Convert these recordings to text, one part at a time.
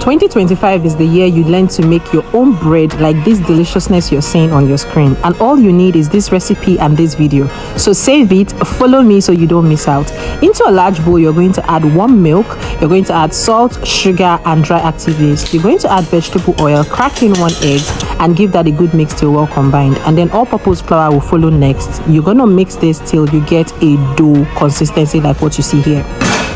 2025 is the year you learn to make your own bread like this deliciousness you're seeing on your screen, and all you need is this recipe and this video. So save it, follow me so you don't miss out. Into a large bowl, you're going to add warm milk, you're going to add salt, sugar and dry active yeast. You're going to add vegetable oil, crack in 1 egg and give that a good mix till well combined, and then all-purpose flour will follow next. You're going to mix this till you get a dough consistency like what you see here.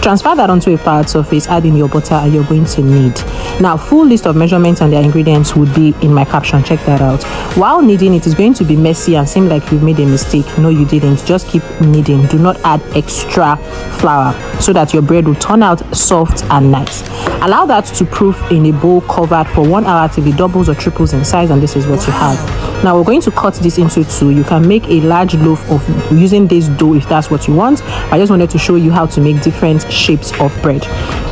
Transfer that onto a floured surface, add in your butter, and you're going to knead. Now, full list of measurements and their ingredients would be in my caption. Check that out. While kneading, it is going to be messy and seem like you've made a mistake. No, you didn't. Just keep kneading. Do not add extra flour so that your bread will turn out soft and nice. Allow that to proof in a bowl covered for 1 hour till it doubles or triples in size, and this is what you have. Now we're going to cut this into two. You can make a large loaf of using this dough if that's what you want. I just wanted to show you how to make different shapes of bread.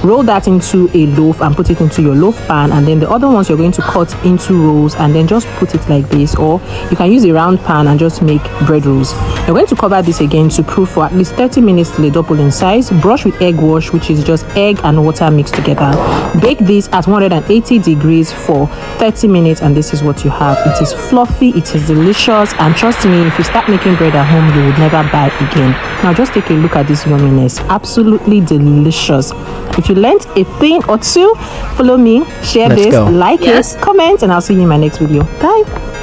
Roll that into a loaf and put it into your loaf pan, and then the other ones you're going to cut into rolls and then just put it like this, or you can use a round pan and just make bread rolls. You're going to cover this again to proof for at least 30 minutes till they double in size. Brush with egg wash, which is just egg and water mixed together. Bake this at 180 degrees for 30 minutes, and this is what you have. It is fluffy, it is delicious, and trust me, if you start making bread at home, you would never buy again. Now just take a look at this yumminess. Absolutely delicious. If you learned a thing or two, follow me, share this, like it, comment, and I'll see you in my next video. Bye.